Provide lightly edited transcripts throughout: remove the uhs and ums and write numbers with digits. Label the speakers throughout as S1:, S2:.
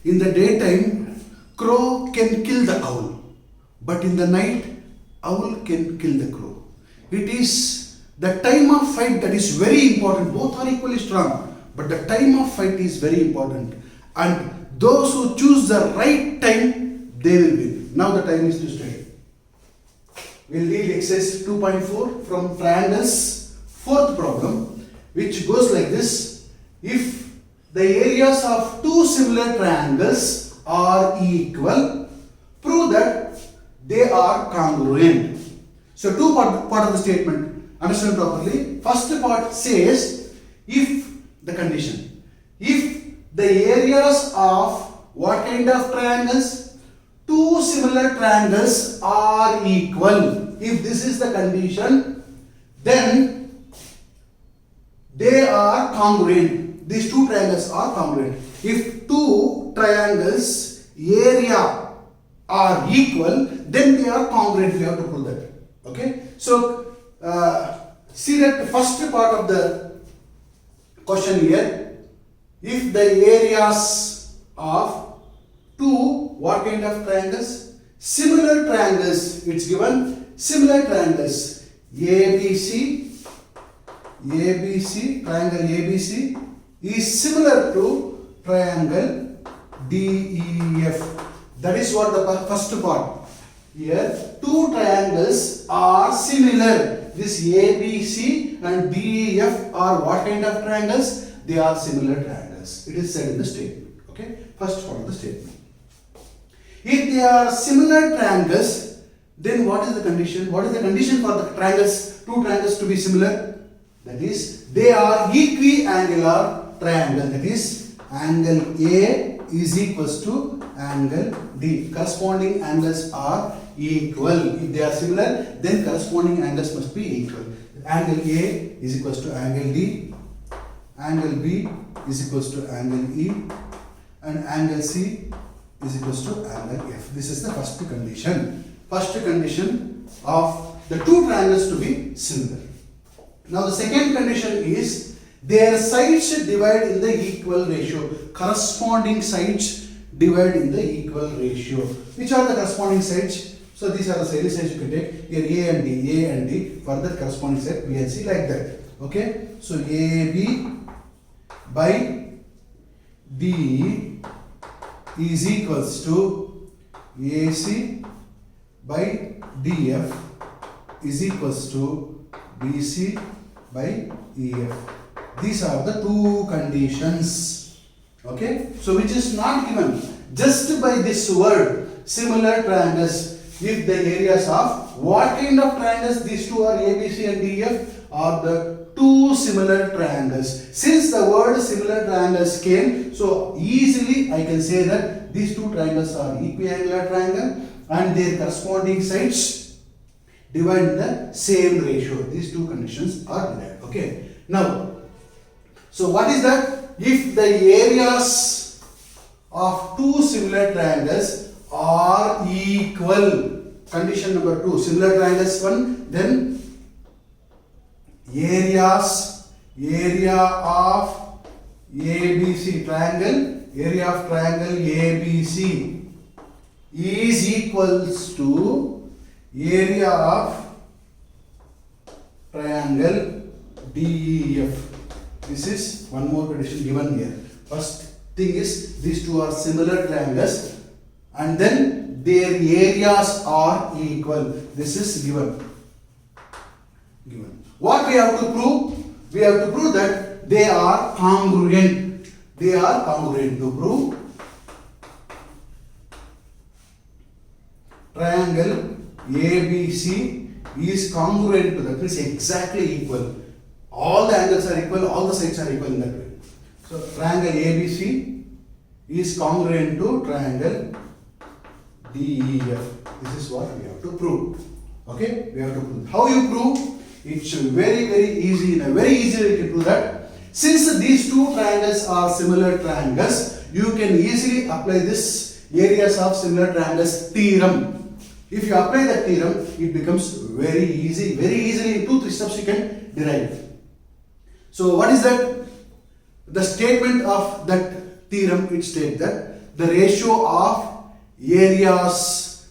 S1: In the daytime, crow can kill the owl, but in the night, owl can kill the crow. It is the time of fight that is very important. Both are equally strong, but the time of fight is very important. And those who choose the right time, they will win. Now the time is to study. We will read exercise 2.4 from triangles, fourth problem, which goes like this. If the areas of two similar triangles are equal, prove that they are congruent. So two part of the statement, understand properly. First part says, if the condition, if the areas of what kind of triangles? Two similar triangles are equal. If this is the condition, then they are congruent. These two triangles are congruent. If two triangles area are equal, then they are congruent. We have to prove that. Okay. So see that first part of the question here. If the areas of two what kind of triangles? Similar triangles. It's given similar triangles. ABC, triangle ABC is similar to triangle DEF. That is what the first part. Here, two triangles are similar. This ABC and DEF are what kind of triangles? They are similar triangles. It is said in the statement. Okay, first part of the statement. If they are similar triangles, then what is the condition? What is the condition for the triangles, two triangles to be similar? That is, they are equiangular triangle. That is, angle A is equals to angle D. Corresponding angles are equal. If they are similar, then corresponding angles must be equal. Angle A is equals to angle D, angle B is equals to angle E, and angle C is equals to angle F. This is the first condition. First condition of the two triangles to be similar. Now the second condition is their sides divide in the equal ratio. Corresponding sides divide in the equal ratio. Which are the corresponding sides? So these are the sides you can take. Here A and D. For the corresponding side B and C like that. Okay. So AB by D is equals to AC by DF is equals to BC by EF. These are the two conditions. Okay. So which is not given. Just by this word, similar triangles. If the areas of what kind of triangles? These two are ABC and DF are the two similar triangles. Since the word similar triangles came, so easily I can say that these two triangles are equiangular triangle and their corresponding sides divide in the same ratio. These two conditions are divided. Okay. Now, so what is that? If the areas of two similar triangles are equal, condition number 2, similar triangles 1, then area of ABC triangle, area of triangle ABC is equals to area of triangle DEF. This is one more condition given here. First thing is these two are similar triangles and then their areas are equal. This is given. What we have to prove? We have to prove that they are congruent. They are congruent. To prove triangle ABC is congruent to that, means exactly equal. All the angles are equal, all the sides are equal in that way. So triangle ABC is congruent to triangle DEF. This is what we have to prove. Okay, we have to prove. How you prove? It's very easy. In a very easy way to prove that. Since these two triangles are similar triangles, you can easily apply this areas of similar triangles theorem. If you apply that theorem, it becomes very easy. Very easily in 2-3 steps you can derive. So what is that? The statement of that theorem, it states that the ratio of areas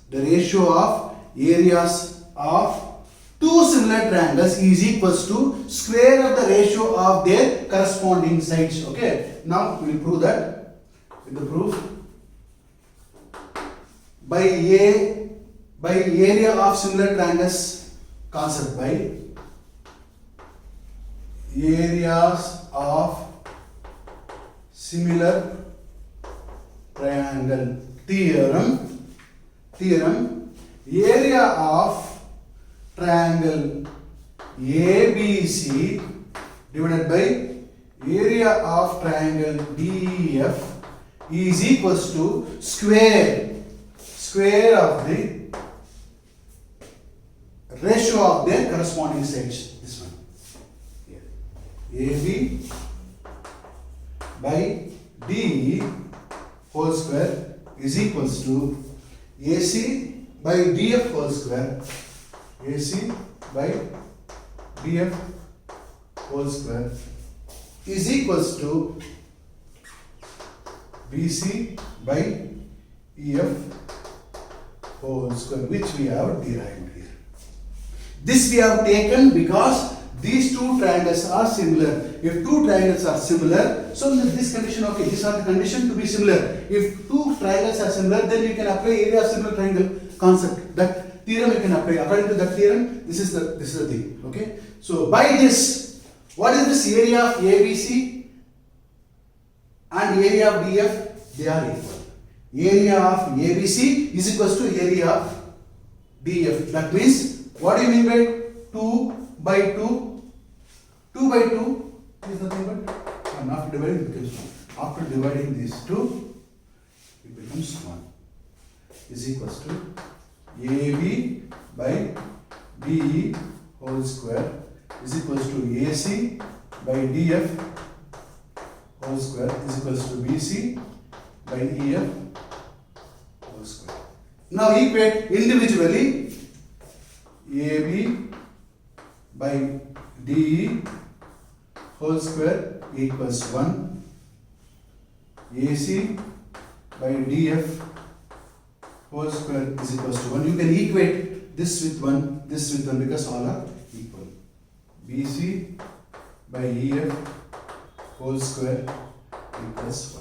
S1: of two similar triangles is equals to square of the ratio of their corresponding sides. Okay, now we will prove that with the proof. By area of similar triangles concept, by areas of similar triangle theorem, area of triangle ABC divided by area of triangle DEF is equals to square of the ratio of their corresponding sides. This one here. AB by DE whole square is equals to AC by DF whole square. AC by DF whole square is equals to BC by EF whole square, which we have derived here. This we have taken because these two triangles are similar. If two triangles are similar, so this condition, okay, these are the condition to be similar. If two triangles are similar, then you can apply area of similar triangle concept. That theorem you can apply. According to that theorem, this is the thing. Okay. So by this, what is this area of ABC and area of DF? They are equal. Area of ABC is equals to area of DF. That means, what do you mean by 2 by 2? 2 by 2 is nothing but, after dividing it becomes 1. After dividing these two, it becomes 1 is equals to AB by DE whole square is equals to AC by DF whole square is equals to BC by EF whole square. Now equate individually. AB by DE whole square equals 1. AC by DF whole square is equals to 1. You can equate this with 1, this with 1 because all are equal. BC by EF whole square equals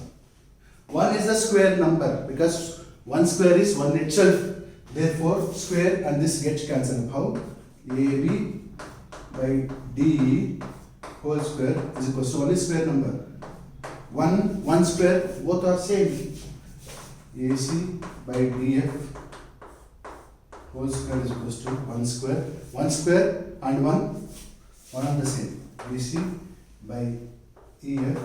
S1: 1. 1 is the square number because 1 square is 1 itself. Therefore, square and this gets cancelled. How? AB by DE whole square is equals to 1 is square number. 1 square, both are same. AC by DF whole square is equals to 1 square. 1 square and 1 are the same. BC by EF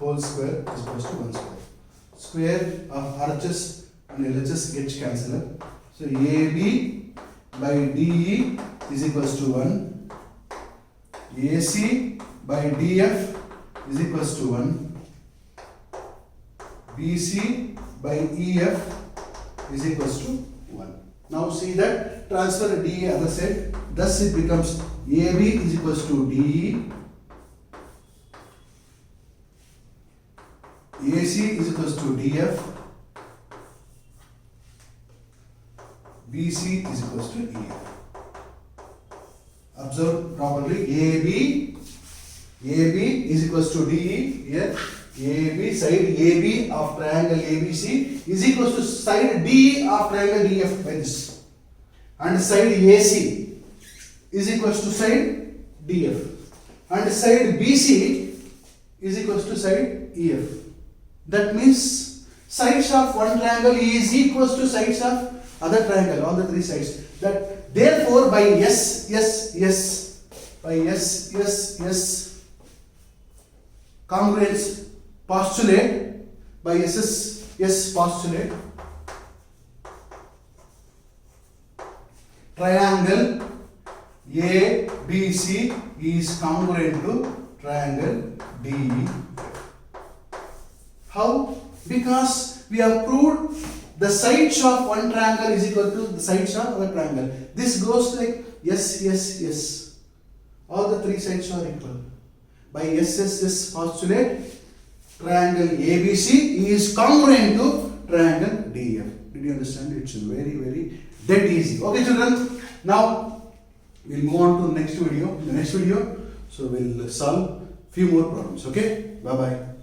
S1: whole square is equals to 1 square. Square of RHS and LHS gets cancelled. So AB by DE is equals to 1. AC by DF is equals to 1. BC by EF is equals to 1. Now see that transfer DE other side. Thus it becomes AB is equals to DE. AC is equals to DF. BC is equals to EF. Observe properly. AB is equals to DE here. AB, side AB of triangle ABC is equals to side DE of triangle DF by this. And side AC is equals to side DF. And side BC is equals to side EF. That means sides of one triangle is equals to sides of other triangle, all the three sides. That therefore by congruence postulate, by S postulate, triangle ABC is congruent to triangle DE. How? Because we have proved the sides of one triangle is equal to the sides of other triangle. This goes like all the three sides are equal. By S postulate, triangle ABC is congruent to triangle DF. Did you understand? It's very dead easy. Okay, children. Now we'll move on to next video. In the next video, so we'll solve few more problems. Okay. Bye bye.